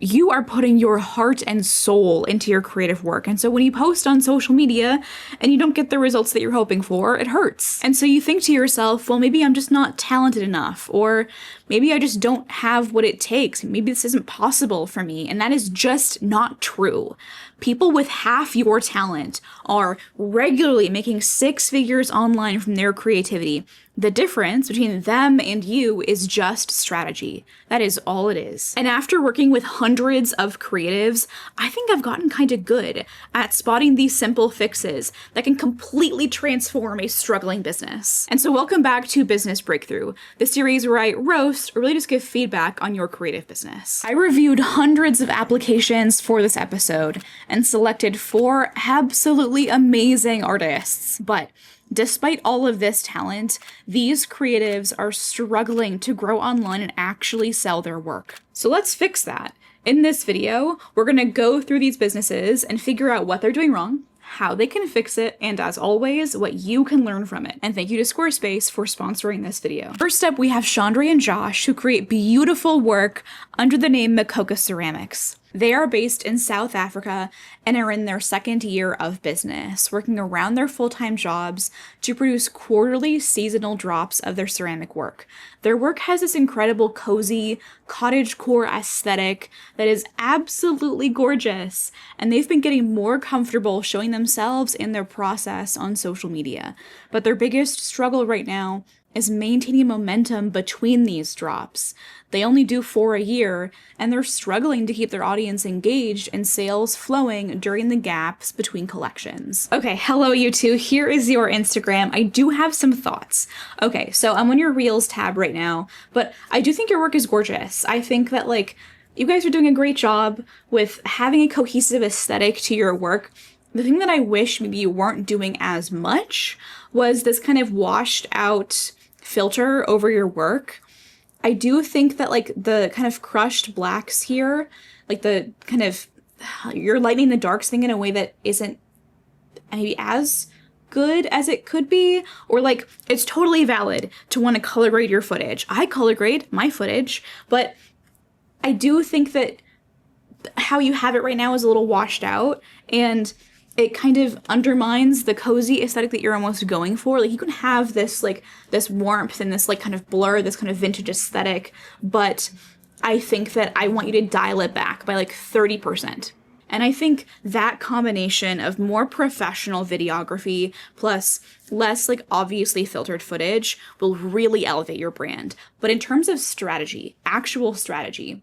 You are putting your heart and soul into your creative work. And so when you post on social media and you don't get the results that you're hoping for, it hurts. And so you think to yourself, well, maybe I'm just not talented enough, or maybe I just don't have what it takes. Maybe this isn't possible for me. And that is just not true. People with half your talent are regularly making six figures online from their creativity. The difference between them and you is just strategy. That is all it is. And after working with hundreds of creatives, I think I've gotten kind of good at spotting these simple fixes that can completely transform a struggling business. And so welcome back to Business Breakthrough, the series where I roast or really just give feedback on your creative business. I reviewed hundreds of applications for this episode and selected 4 absolutely amazing artists. But despite all of this talent, these creatives are struggling to grow online and actually sell their work. So let's fix that. In this video, we're going to go through these businesses and figure out what they're doing wrong, how they can fix it, and as always, what you can learn from it. And thank you to Squarespace for sponsoring this video. First up, we have Chandra and Josh, who create beautiful work under the name Makoka Ceramics. They are based in South Africa and are in their 2nd year of business, working around their full-time jobs to produce quarterly seasonal drops of their ceramic work. Their work has this incredible cozy cottagecore aesthetic that is absolutely gorgeous, and they've been getting more comfortable showing themselves and their process on social media. But their biggest struggle right now is maintaining momentum between these drops. They only do 4 a year, and they're struggling to keep their audience engaged and sales flowing during the gaps between collections. Okay, hello you two. Here is your Instagram. I do have some thoughts. Okay, so I'm on your Reels tab right now, but I do think your work is gorgeous. I think that, like, you guys are doing a great job with having a cohesive aesthetic to your work. The thing that I wish maybe you weren't doing as much was this kind of washed out filter over your work. I do think that, like, the kind of crushed blacks here, like the kind of, you're lightening the darks thing in a way that isn't maybe as good as it could be, or like, it's totally valid to want to color grade your footage. I color grade my footage, but I do think that how you have it right now is a little washed out, and it kind of undermines the cozy aesthetic that you're almost going for. Like, you can have this, like, this warmth and this, like, kind of blur, this kind of vintage aesthetic, but I think that I want you to dial it back by like 30%. And I think that combination of more professional videography plus less, like, obviously filtered footage will really elevate your brand. But in terms of strategy, actual strategy,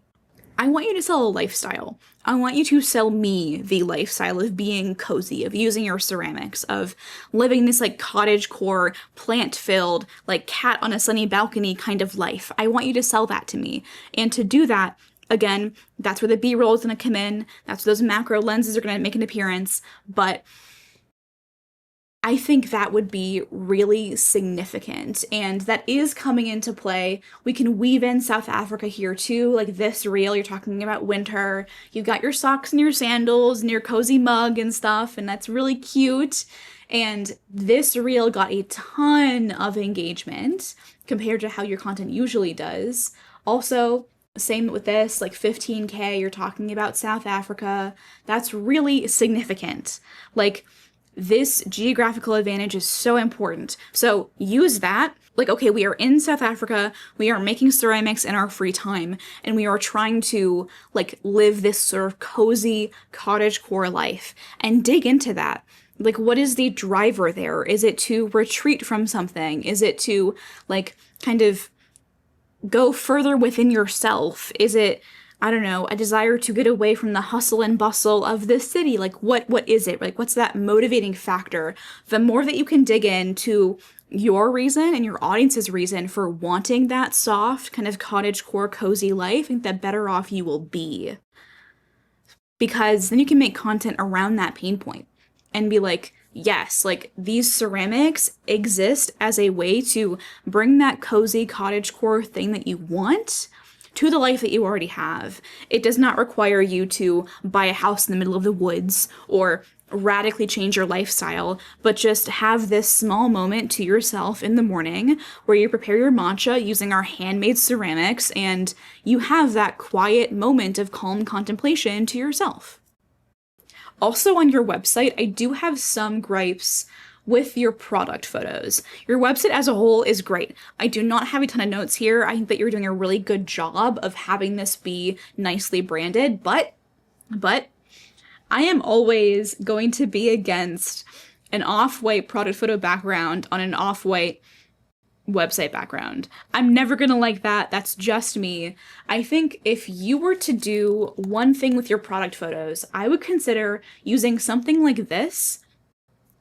I want you to sell a lifestyle. I want you to sell me the lifestyle of being cozy, of using your ceramics, of living this, like, cottagecore, plant-filled, like, cat on a sunny balcony kind of life. I want you to sell that to me. And to do that, again, that's where the B-roll is going to come in. That's where those macro lenses are going to make an appearance. But I think that would be really significant, and that is coming into play. We can weave in South Africa here too, like this reel, you're talking about winter, you've got your socks and your sandals and your cozy mug and stuff, and that's really cute. And this reel got a ton of engagement compared to how your content usually does. Also, same with this, like 15K, you're talking about South Africa. That's really significant. Like, this geographical advantage is so important. So use that. Like, okay, we are in South Africa, we are making ceramics in our free time, and we are trying to, like, live this sort of cozy cottagecore life, and dig into that. Like, what is the driver there? Is it to retreat from something? Is it to, like, kind of go further within yourself? Is it, I don't know, a desire to get away from the hustle and bustle of the city? Like, what is it? Like, what's that motivating factor? The more that you can dig into your reason and your audience's reason for wanting that soft, kind of cottagecore, cozy life, I think the better off you will be. Because then you can make content around that pain point and be like, yes, like, these ceramics exist as a way to bring that cozy cottagecore thing that you want to the life that you already have. It does not require you to buy a house in the middle of the woods or radically change your lifestyle, but just have this small moment to yourself in the morning where you prepare your matcha using our handmade ceramics and you have that quiet moment of calm contemplation to yourself. Also on your website, I do have some gripes with your product photos. Your website as a whole is great. I do not have a ton of notes here. I think that you're doing a really good job of having this be nicely branded, but I am always going to be against an off-white product photo background on an off-white website background. I'm never gonna like that. That's just me. I think if you were to do one thing with your product photos, I would consider using something like this.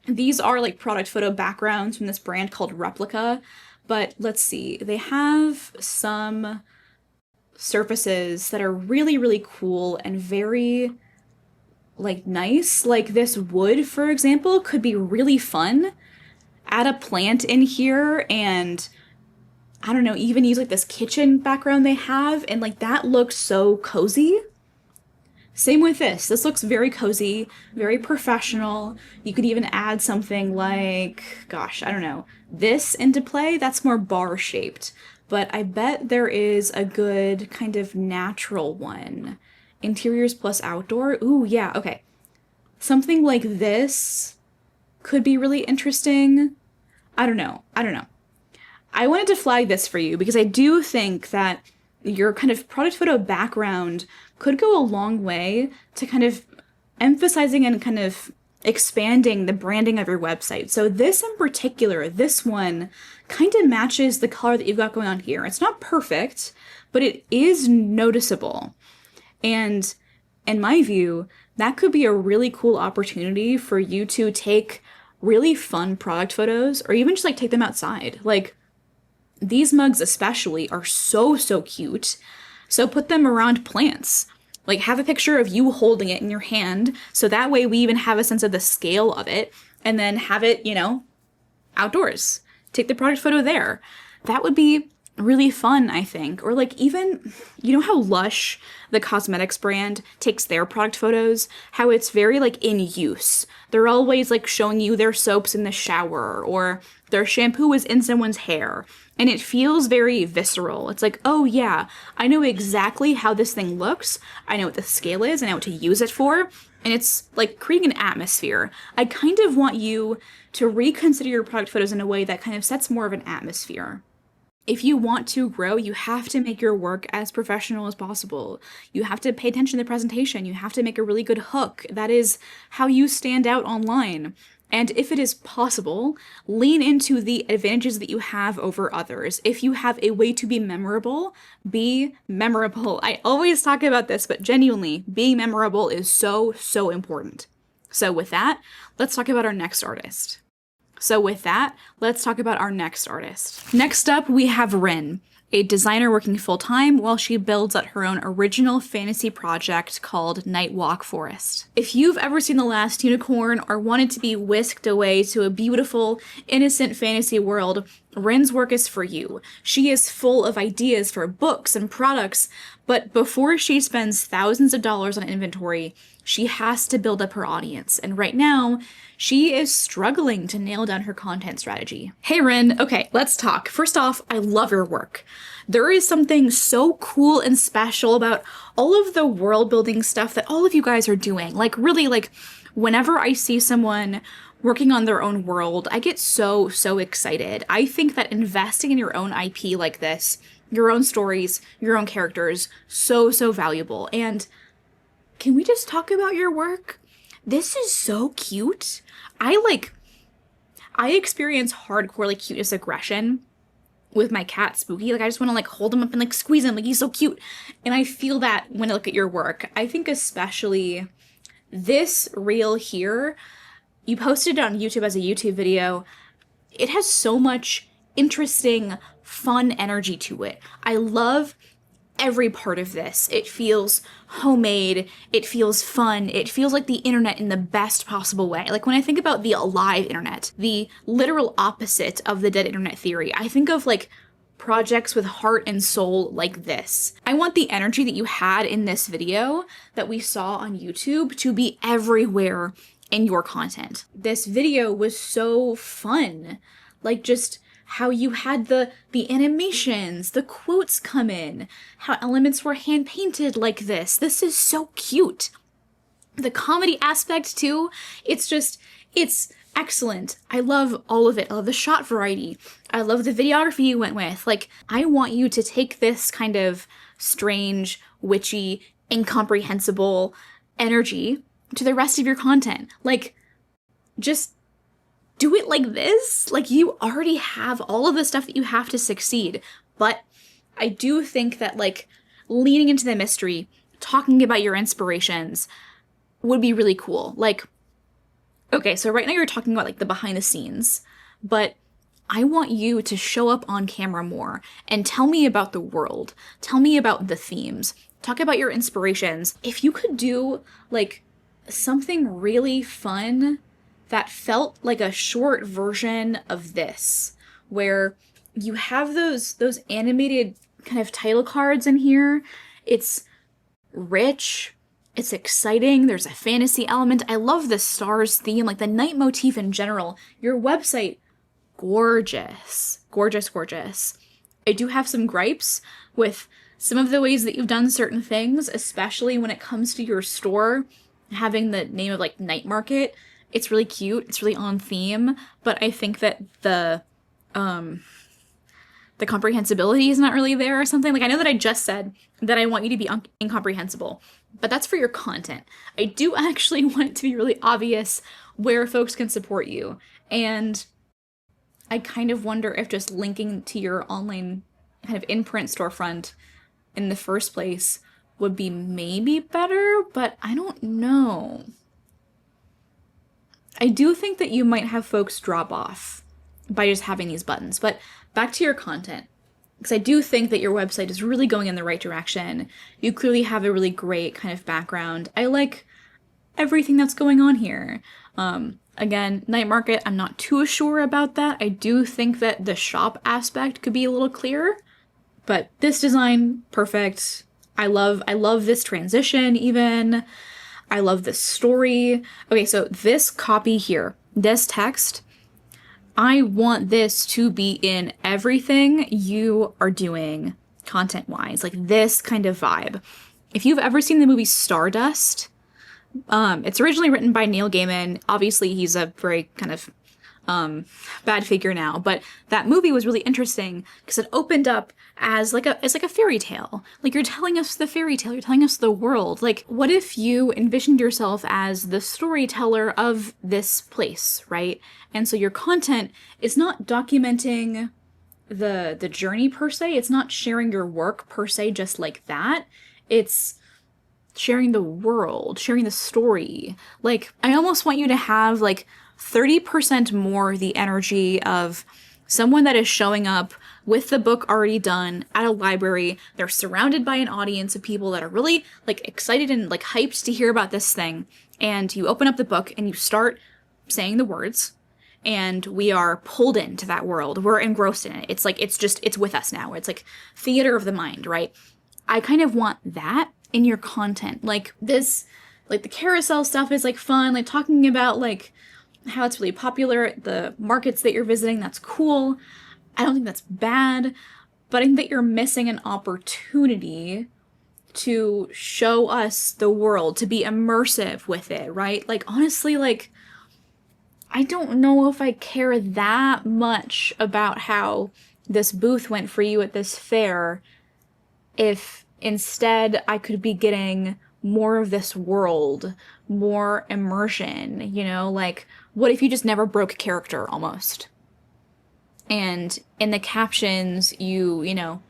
These are like product photo backgrounds from this brand called Replica, but let's see. They have some surfaces that are really, really cool and very like nice. Like this wood, for example, could be really fun. Add a plant in here and I don't know, even use like this kitchen background they have, and like that looks so cozy. Same with this. This looks very cozy, very professional. You could even add something like, gosh, I don't know, this into play. That's more bar shaped, but I bet there is a good kind of natural one. Interiors plus outdoor. Ooh, yeah, okay. Something like this could be really interesting. I don't know. I wanted to flag this for you because I do think that your kind of product photo background could go a long way to kind of emphasizing and kind of expanding the branding of your website. So this in particular, this one kind of matches the color that you've got going on here. It's not perfect, but it is noticeable. And in my view, that could be a really cool opportunity for you to take really fun product photos or even just like take them outside. Like these mugs especially are so cute. So put them around plants. Like have a picture of you holding it in your hand. So that way we even have a sense of the scale of it, and then have it, outdoors. Take the product photo there. That would be really fun, I think. Or like even, how Lush, the cosmetics brand, takes their product photos, how it's very like in use. They're always like showing you their soaps in the shower or their shampoo is in someone's hair. And it feels very visceral. It's like, oh yeah, I know exactly how this thing looks. I know what the scale is. I know what to use it for. And it's like creating an atmosphere. I kind of want you to reconsider your product photos in a way that kind of sets more of an atmosphere. If you want to grow, you have to make your work as professional as possible. You have to pay attention to the presentation. You have to make a really good hook. That is how you stand out online. And if it is possible, lean into the advantages that you have over others. If you have a way to be memorable, be memorable. I always talk about this, but genuinely, being memorable is so important. So with that, let's talk about our next artist. Next up, we have Rin, a designer working full-time while she builds out her own original fantasy project called Nightwalk Forest. If you've ever seen The Last Unicorn or wanted to be whisked away to a beautiful, innocent fantasy world, Rin's work is for you. She is full of ideas for books and products, but before she spends thousands of dollars on inventory, she has to build up her audience, and right now, she is struggling to nail down her content strategy. Hey Rin, okay, let's talk. First off, I love your work. There is something so cool and special about all of the world building stuff that all of you guys are doing. Like really, like whenever I see someone working on their own world, I get so excited. I think that investing in your own IP like this, your own stories, your own characters, so valuable. And can we just talk about your work? This is so cute. I experience hardcore like cuteness aggression with my cat Spooky. Like I just want to like hold him up and like squeeze him, like he's so cute. And I feel that when I look at your work. I think especially this reel here, you posted it on YouTube as a YouTube video. It has so much interesting, fun energy to it. I love every part of this. It feels homemade, it feels fun, it feels like the internet in the best possible way. Like when I think about the alive internet, the literal opposite of the dead internet theory, I think of like projects with heart and soul like this. I want the energy that you had in this video that we saw on YouTube to be everywhere in your content. This video was so fun. Like, just how you had the animations, the quotes come in, how elements were hand painted like this. This is so cute. The comedy aspect too, it's excellent. I love all of it. I love the shot variety. I love the videography you went with. Like, I want you to take this kind of strange, witchy, incomprehensible energy to the rest of your content. Like, just do it like this. Like, you already have all of the stuff that you have to succeed. But I do think that, like, leaning into the mystery, talking about your inspirations would be really cool. Like, okay, so right now you're talking about, like, the behind the scenes, but I want you to show up on camera more and tell me about the world. Tell me about the themes. Talk about your inspirations. If you could do, like, something really fun that felt like a short version of this, where you have those animated kind of title cards in here. It's rich. It's exciting. There's a fantasy element. I love the stars theme, like the night motif in general. Your website, gorgeous. Gorgeous, gorgeous. I do have some gripes with some of the ways that you've done certain things, especially when it comes to your store having the name of, like, Night Market. It's really cute. It's really on theme, but I think that the comprehensibility is not really there or something. Like, I know that I just said that I want you to be incomprehensible, but that's for your content. I do actually want it to be really obvious where folks can support you. And I kind of wonder if just linking to your online kind of in-print storefront in the first place would be maybe better, but I don't know. I do think that you might have folks drop off by just having these buttons, but back to your content, because I do think that your website is really going in the right direction. You clearly have a really great kind of background. I like everything that's going on here. Again, Night Market, I'm not too sure about that. I do think that the shop aspect could be a little clearer, but this design, perfect. I love this transition even. I love this story. Okay, so this copy here, this text, I want this to be in everything you are doing content-wise, like this kind of vibe. If you've ever seen the movie Stardust, it's originally written by Neil Gaiman. Obviously, he's a very kind of bad figure now, but that movie was really interesting because it opened up as like a fairy tale. Like, you're telling us the fairy tale, you're telling us the world. Like, what if you envisioned yourself as the storyteller of this place, right? And so your content is not documenting the journey per se. It's not sharing your work per se just like that. It's sharing the world, sharing the story. Like, I almost want you to have, like, 30% more the energy of someone that is showing up with the book already done at a library. They're surrounded by an audience of people that are really, like, excited and, like, hyped to hear about this thing. And you open up the book and you start saying the words, and we are pulled into that world. We're engrossed in it. It's like, it's with us now. It's like theater of the mind, right? I kind of want that in your content. Like, this, like, the carousel stuff is, like, fun. Like, talking about, like, how it's really popular at the markets that you're visiting, that's cool. I don't think that's bad, but I think that you're missing an opportunity to show us the world, to be immersive with it, right? Like, honestly, like, I don't know if I care that much about how this booth went for you at this fair if instead I could be getting more of this world, more immersion, you know? Like, what if you just never broke character almost? And in the captions, you know,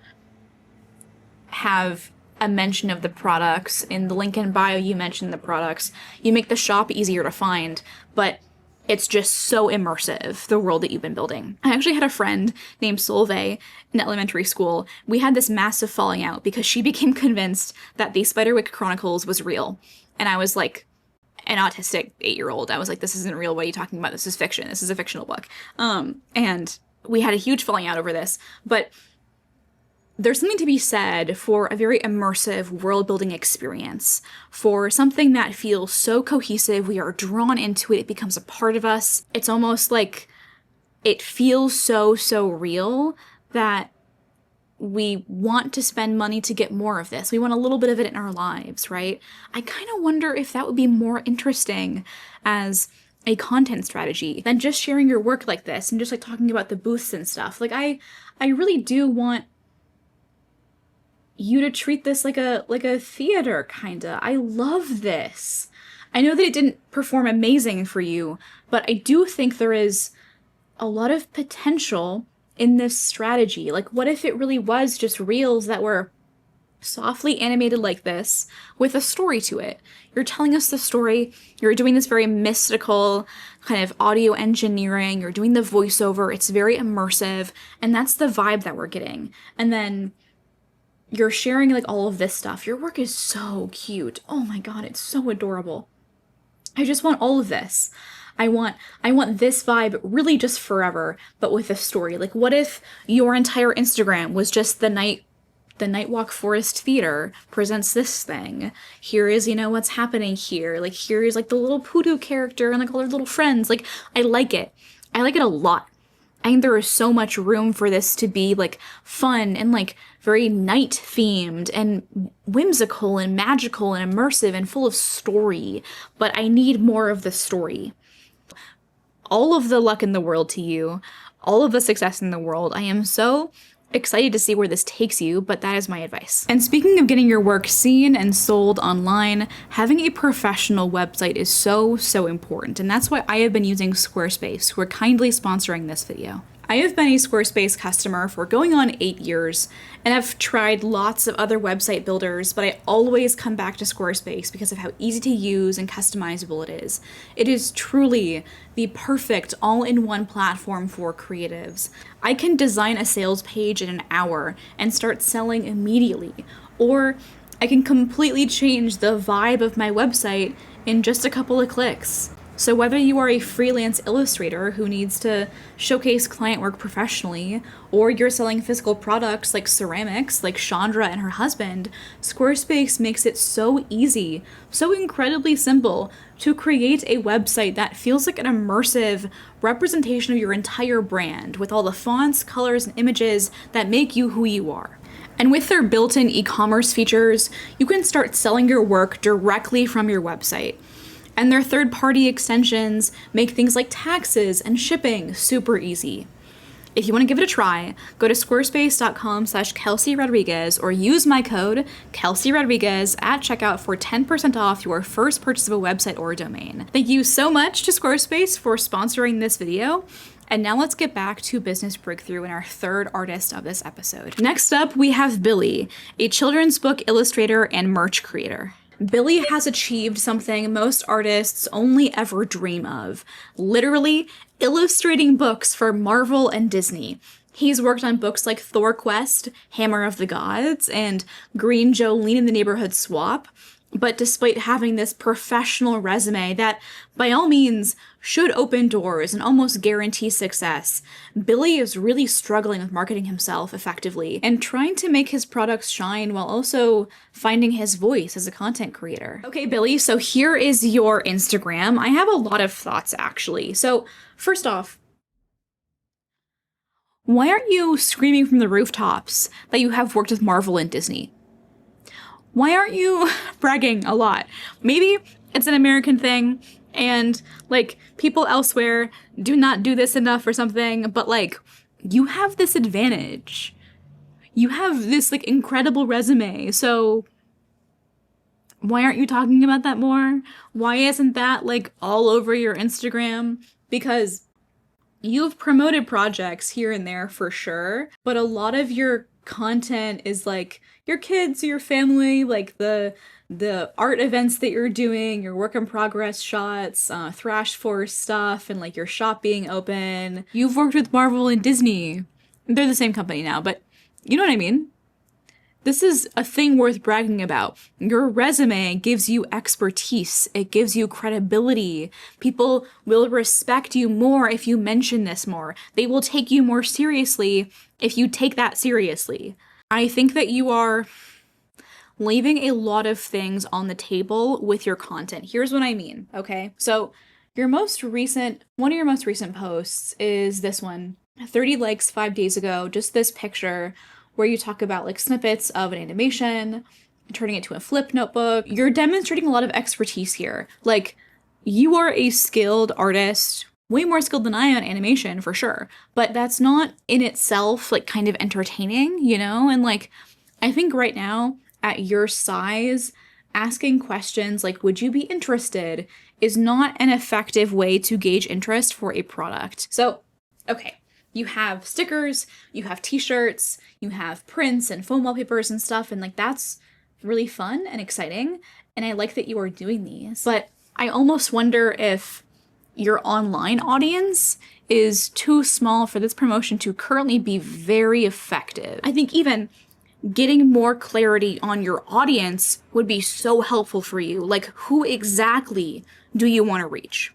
have a mention of the products. In the link in bio, you mention the products. You make the shop easier to find, but it's just so immersive, the world that you've been building. I actually had a friend named Solveig in elementary school. We had this massive falling out because she became convinced that the Spiderwick Chronicles was real. And I was like, an autistic 8-year-old. I was like, this isn't real. What are you talking about? This is fiction. This is a fictional book. And we had a huge falling out over this. But there's something to be said for a very immersive world building experience, for something that feels so cohesive. We are drawn into it. It becomes a part of us. It's almost like it feels so real that we want to spend money to get more of this. We want a little bit of it in our lives, right? I kind of wonder if that would be more interesting as a content strategy than just sharing your work like this and just like talking about the booths and stuff. Like I really do want you to treat this like a theater kinda. I love this. I know that it didn't perform amazing for you, but I do think there is a lot of potential in this strategy. Like, what if it really was just reels that were softly animated like this with a story to it? You're telling us the story, you're doing this very mystical kind of audio engineering, you're doing the voiceover, it's very immersive, and that's the vibe that we're getting. And then you're sharing like all of this stuff. Your work is so cute. Oh my god, it's so adorable. I just want all of this. I want this vibe really just forever, but with a story. Like, what if your entire Instagram was just the Nightwalk Forest Theater presents this thing. Here is, what's happening here. Like, here is like the little poodoo character and like all their little friends. Like, I like it. I like it a lot. I think there is so much room for this to be like fun and like very night themed and whimsical and magical and immersive and full of story. But I need more of the story. All of the luck in the world to you, all of the success in the world. I am so excited to see where this takes you, but that is my advice. And speaking of getting your work seen and sold online, having a professional website is so important. And that's why I have been using Squarespace, who are kindly sponsoring this video. I have been a Squarespace customer for going on 8 years, and I've tried lots of other website builders, but I always come back to Squarespace because of how easy to use and customizable it is. It is truly the perfect all-in-one platform for creatives. I can design a sales page in an hour and start selling immediately, or I can completely change the vibe of my website in just a couple of clicks. So whether you are a freelance illustrator who needs to showcase client work professionally, or you're selling physical products like ceramics, like Chandra and her husband, Squarespace makes it so easy, so incredibly simple to create a website that feels like an immersive representation of your entire brand with all the fonts, colors, and images that make you who you are. And with their built-in e-commerce features, you can start selling your work directly from your website. And their third-party extensions make things like taxes and shipping super easy. If you want to give it a try, go to squarespace.com/Kelsey Rodriguez or use my code Kelsey Rodriguez at checkout for 10% off your first purchase of a website or a domain. Thank you so much to Squarespace for sponsoring this video. And now let's get back to Business Breakthrough and our third artist of this episode. Next up, we have Billy, a children's book illustrator and merch creator. Billy has achieved something most artists only ever dream of, literally illustrating books for Marvel and Disney. He's worked on books like Thor Quest, Hammer of the Gods, and Green Jolene in the Neighborhood Swap. But despite having this professional resume that, by all means, should open doors and almost guarantee success, Billy is really struggling with marketing himself effectively and trying to make his products shine while also finding his voice as a content creator. Okay, Billy, so here is your Instagram. I have a lot of thoughts, actually. So, first off, why aren't you screaming from the rooftops that you have worked with Marvel and Disney? Why aren't you bragging a lot? Maybe it's an American thing and like people elsewhere do not do this enough or something, but like you have this advantage. You have this like incredible resume. So why aren't you talking about that more? Why isn't that like all over your Instagram? Because you've promoted projects here and there for sure, but a lot of your content is like your kids, your family, like the art events that you're doing, your work in progress shots, Thrash Force stuff, and like your shop being open. You've worked with Marvel and Disney. They're the same company now, but you know what I mean? This is a thing worth bragging about. Your resume gives you expertise. It gives you credibility. People will respect you more if you mention this more. They will take you more seriously if you take that seriously. I think that you are leaving a lot of things on the table with your content. Here's what I mean, okay? So, one of your most recent posts is this one, 30 likes 5 days ago, just this picture where you talk about like snippets of an animation, turning it to a flip notebook. You're demonstrating a lot of expertise here. Like, you are a skilled artist, way more skilled than I am in animation for sure, but that's not in itself like kind of entertaining, you know? And like, I think right now, at your size, asking questions like, would you be interested, is not an effective way to gauge interest for a product. So, okay, you have stickers, you have t-shirts, you have prints and foam wallpapers and stuff, and like that's really fun and exciting, and I like that you are doing these. But I almost wonder if your online audience is too small for this promotion to currently be very effective. I think even getting more clarity on your audience would be so helpful for you. Like, who exactly do you want to reach?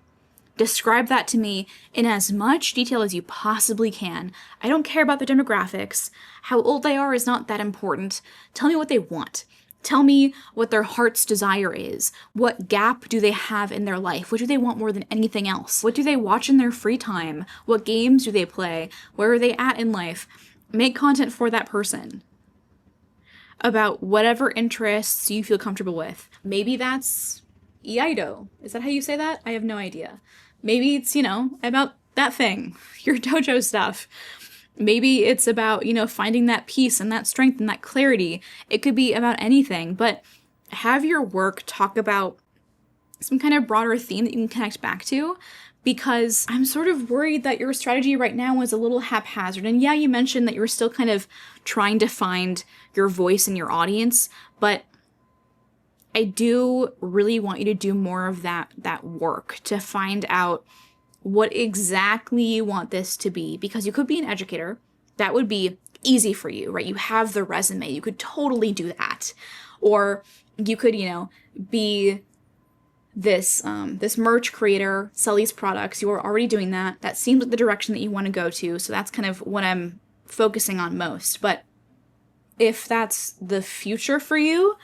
Describe that to me in as much detail as you possibly can. I don't care about the demographics. How old they are is not that important. Tell me what they want. Tell me what their heart's desire is. What gap do they have in their life? What do they want more than anything else? What do they watch in their free time? What games do they play? Where are they at in life? Make content for that person about whatever interests you feel comfortable with. Maybe that's Iaido. Is that how you say that? I have no idea. Maybe it's, about that thing, your dojo stuff. Maybe it's about, finding that peace and that strength and that clarity. It could be about anything, but have your work talk about some kind of broader theme that you can connect back to, because I'm sort of worried that your strategy right now is a little haphazard. And yeah, you mentioned that you're still kind of trying to find your voice in your audience, but I do really want you to do more of that work to find out what exactly you want this to be, because you could be an educator. That would be easy for you, right? You have the resume. You could totally do that. Or you could, be this merch creator, sell these products. You are already doing that. That seems like the direction that you want to go to. So that's kind of what I'm focusing on most. But if that's the future for you,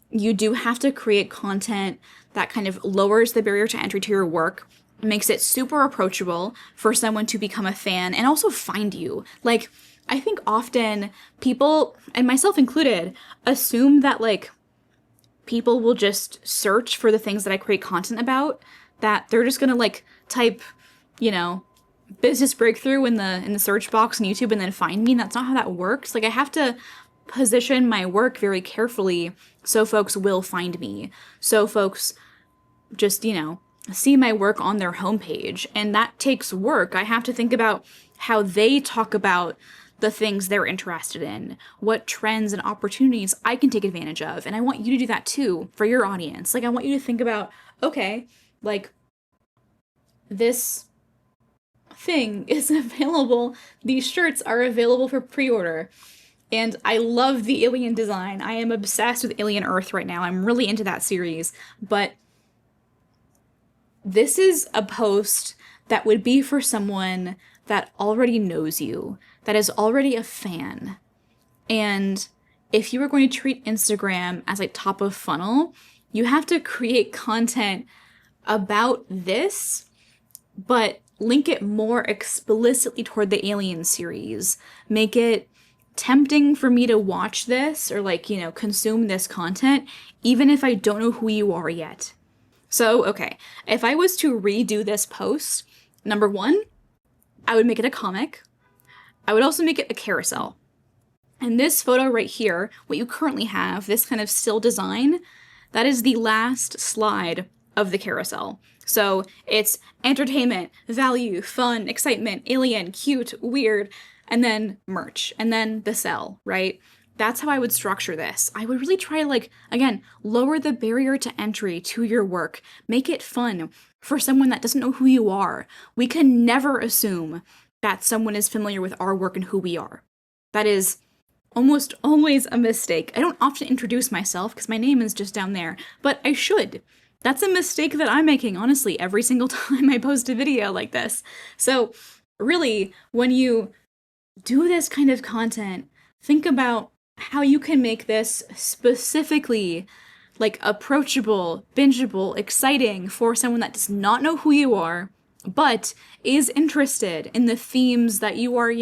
you do have to create content that kind of lowers the barrier to entry to your work, makes it super approachable for someone to become a fan and also find you. Like, I think often people, and myself included, assume that like people will just search for the things that I create content about, that they're just gonna like type, business breakthrough in the search box on YouTube and then find me. And that's not how that works. Like, I have to position my work very carefully so folks will find me. So folks just, see my work on their homepage. And that takes work. I have to think about how they talk about the things they're interested in, what trends and opportunities I can take advantage of. And I want you to do that too for your audience. Like, I want you to think about, okay, like, this thing is available. These shirts are available for pre-order. And I love the alien design. I am obsessed with Alien Earth right now. I'm really into that series. But this is a post that would be for someone that already knows you, that is already a fan. And if you were going to treat Instagram as like top of funnel, you have to create content about this, but link it more explicitly toward the Alien series. Make it tempting for me to watch this or like, consume this content, even if I don't know who you are yet. So, okay, if I was to redo this post, number one, I would make it a comic. I would also make it a carousel. And this photo right here, what you currently have, this kind of still design, that is the last slide of the carousel. So it's entertainment, value, fun, excitement, alien, cute, weird, and then merch, and then the sell, right? That's how I would structure this. I would really try to, again, lower the barrier to entry to your work. Make it fun for someone that doesn't know who you are. We can never assume that someone is familiar with our work and who we are. That is almost always a mistake. I don't often introduce myself because my name is just down there, but I should. That's a mistake that I'm making, honestly, every single time I post a video like this. So really, when you do this kind of content, think about how you can make this specifically like approachable, bingeable, exciting for someone that does not know who you are, but is interested in the themes that you are,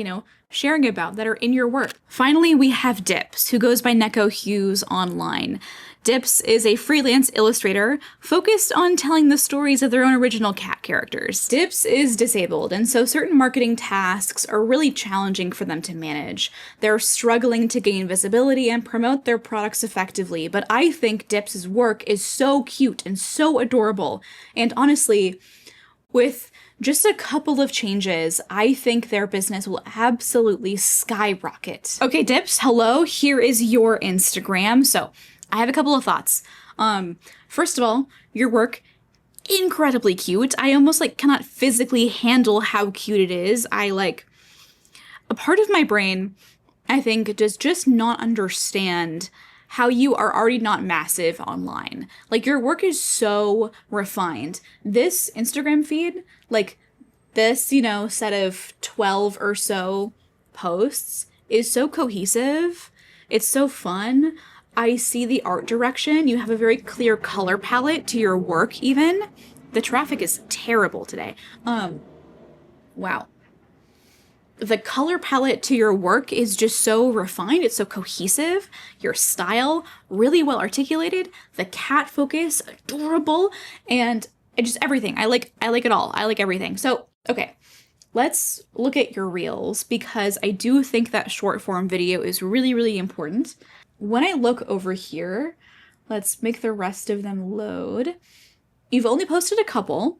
sharing about that are in your work. Finally, we have Dips, who goes by Neco Hughes online. Dips is a freelance illustrator focused on telling the stories of their own original cat characters. Dips is disabled, and so certain marketing tasks are really challenging for them to manage. They're struggling to gain visibility and promote their products effectively, but I think Dips' work is so cute and so adorable, and honestly, with just a couple of changes, I think their business will absolutely skyrocket. Okay, Dips, hello, here is your Instagram. So I have a couple of thoughts. First of all, your work, incredibly cute. I almost cannot physically handle how cute it is. A part of my brain, I think, does just not understand how you are already not massive online. Your work is so refined. This Instagram feed, this, set of 12 or so posts is so cohesive. It's so fun. I see the art direction. You have a very clear color palette to your work even. The traffic is terrible today. Wow. The color palette to your work is just so refined. It's so cohesive. Your style, really well articulated. The cat focus, adorable. And just everything. I like it all. I like everything. So, okay. Let's look at your reels because I do think that short form video is really, really important. When I look over here, let's make the rest of them load. You've only posted a couple.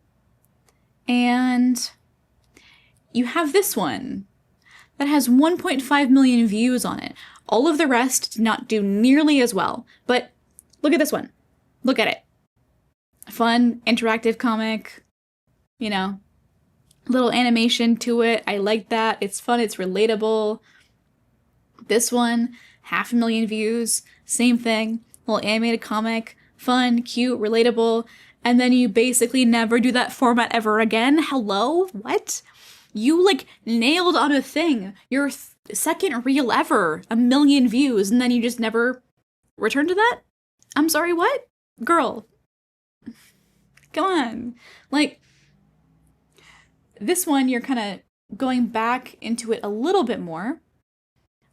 And you have this one that has 1.5 million views on it. All of the rest did not do nearly as well. But look at this one. Look at it. Fun, interactive comic, little animation to it. I like that. It's fun, it's relatable. This one, 500,000 views, same thing. Little animated comic, fun, cute, relatable. And then you basically never do that format ever again. Hello? What? You nailed on a thing. Your second reel ever, 1 million views, and then you just never return to that? I'm sorry, what? Girl. Come on. This one, you're kind of going back into it a little bit more.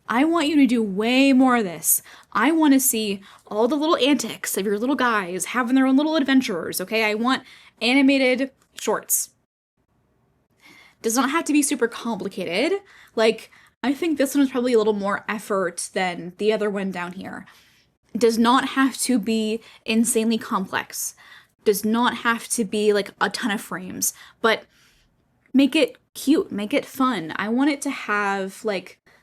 I want you to do way more of this. I want to see all the little antics of your little guys having their own little adventures, okay? I want animated shorts. Does not have to be super complicated. I think this one is probably a little more effort than the other one down here. Does not have to be insanely complex. Does not have to be a ton of frames, but make it cute, make it fun. I want it to have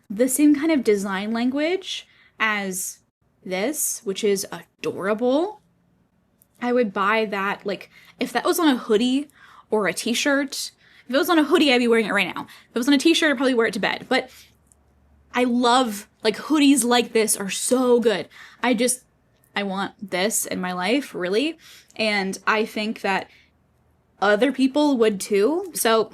the same kind of design language as this, which is adorable. I would buy that, if that was on a hoodie or a t-shirt. If it was on a hoodie, I'd be wearing it right now. If it was on a t-shirt, I'd probably wear it to bed. But I love, hoodies like this are so good. I want this in my life, really. And I think that other people would too. So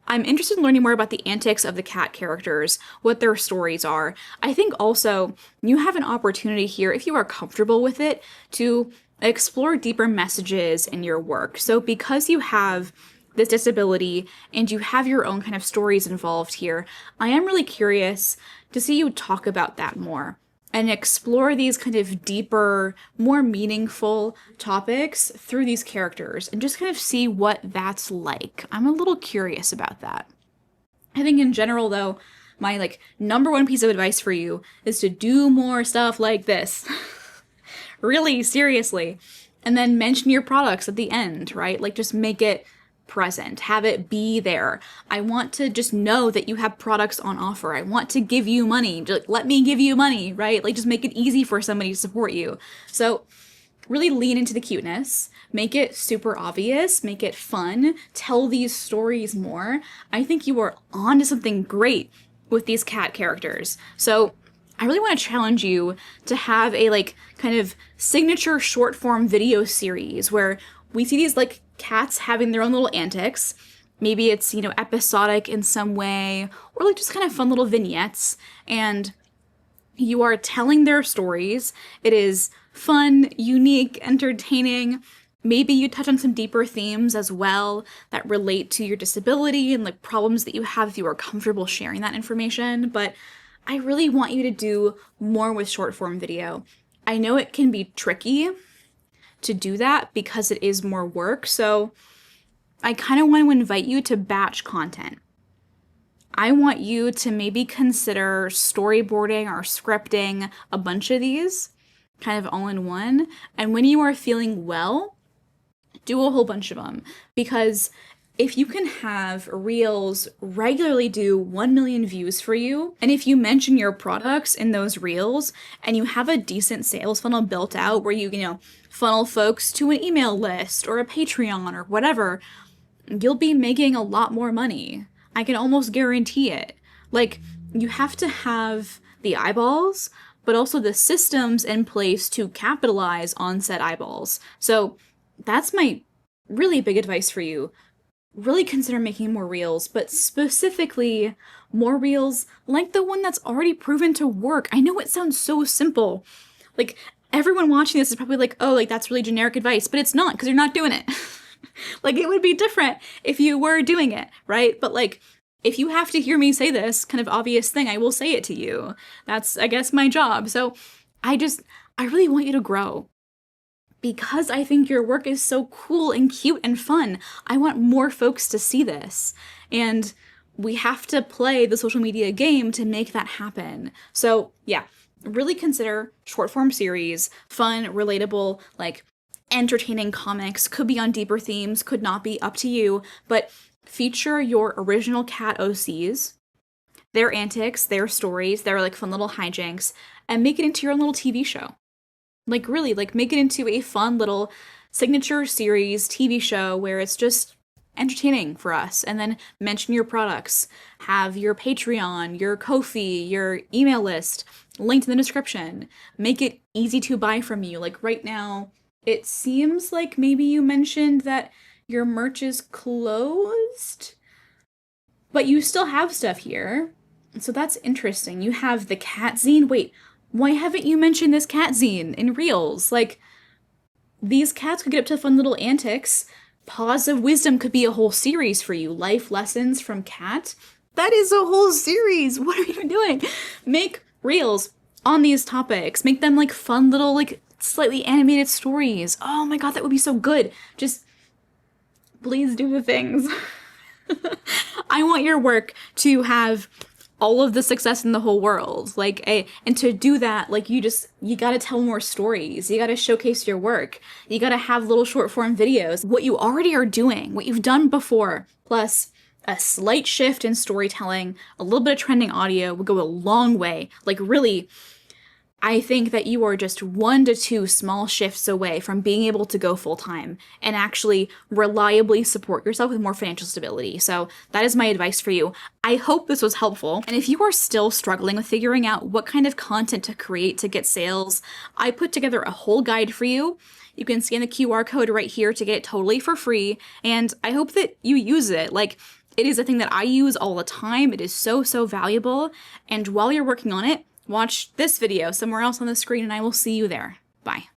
I'm interested in learning more about the antics of the cat characters, what their stories are. I think also you have an opportunity here, if you are comfortable with it, to explore deeper messages in your work. So because you have this disability and you have your own kind of stories involved here, I am really curious to see you talk about that more and explore these kind of deeper, more meaningful topics through these characters and just kind of see what that's like. I'm a little curious about that. I think in general though, my number one piece of advice for you is to do more stuff like this. Really, seriously. And then mention your products at the end, right? Just make it present, have it be there. I want to just know that you have products on offer. I want to give you money. Just, let me give you money, right? Just make it easy for somebody to support you. So really lean into the cuteness, make it super obvious, make it fun, tell these stories more. I think you are on to something great with these cat characters. So I really want to challenge you to have a kind of signature short form video series where we see these cats having their own little antics Maybe it's, episodic in some way, or like just kind of fun little vignettes. And you are telling their stories. It is fun, unique, entertaining. Maybe you touch on some deeper themes as well that relate to your disability and like problems that you have if you are comfortable sharing that information. But I really want you to do more with short form video. I know it can be tricky to do that because it is more work. So I kind of want to invite you to batch content. I want you to maybe consider storyboarding or scripting a bunch of these kind of all in one. And when you are feeling well, do a whole bunch of them. Because if you can have reels regularly do 1 million views for you, and if you mention your products in those reels and you have a decent sales funnel built out where you funnel folks to an email list or a Patreon or whatever, you'll be making a lot more money. I can almost guarantee it. Like, you have to have the eyeballs, but also the systems in place to capitalize on said eyeballs. So that's my really big advice for you. Really consider making more reels, but specifically more reels like the one that's already proven to work. I know it sounds so simple. Like, everyone watching this is probably like, oh, like that's really generic advice, but it's not because you're not doing it. Like, it would be different if you were doing it, right? But like, if you have to hear me say this kind of obvious thing, I will say it to you. That's, I guess, my job. So I really want you to grow because I think your work is so cool and cute and fun. I want more folks to see this. And we have to play the social media game to make that happen. So yeah, really consider short form series, fun, relatable, like entertaining comics, could be on deeper themes, could not be, up to you, but feature your original cat OCs, their antics, their stories, their like fun little hijinks, and make it into your own little TV show. Like really, like make it into a fun little signature series TV show where it's just entertaining for us. And then mention your products, have your Patreon, your Ko-fi, your email list linked in the description. Make it easy to buy from you. Like right now, it seems like maybe you mentioned that your merch is closed, but you still have stuff here. So that's interesting. You have the cat zine. Wait, why haven't you mentioned this cat zine in Reels? Like, these cats could get up to fun little antics. Paws of Wisdom could be a whole series for you. Life lessons from cat. That is a whole series. What are you doing? Make Reels on these topics. Make them like fun little like slightly animated stories. Oh my god, that would be so good. Just please do the things. I want your work to have all of the success in the whole world. And to do that, like you gotta tell more stories. You gotta showcase your work. You gotta have little short form videos. What you already are doing, what you've done before, plus a slight shift in storytelling, a little bit of trending audio would go a long way. Like really, I think that you are just 1 to 2 small shifts away from being able to go full time and actually reliably support yourself with more financial stability. So that is my advice for you. I hope this was helpful. And if you are still struggling with figuring out what kind of content to create to get sales, I put together a whole guide for you. You can scan the QR code right here to get it totally for free. And I hope that you use it. Like, it is a thing that I use all the time. It is so, so valuable. And while you're working on it, watch this video somewhere else on the screen and I will see you there. Bye.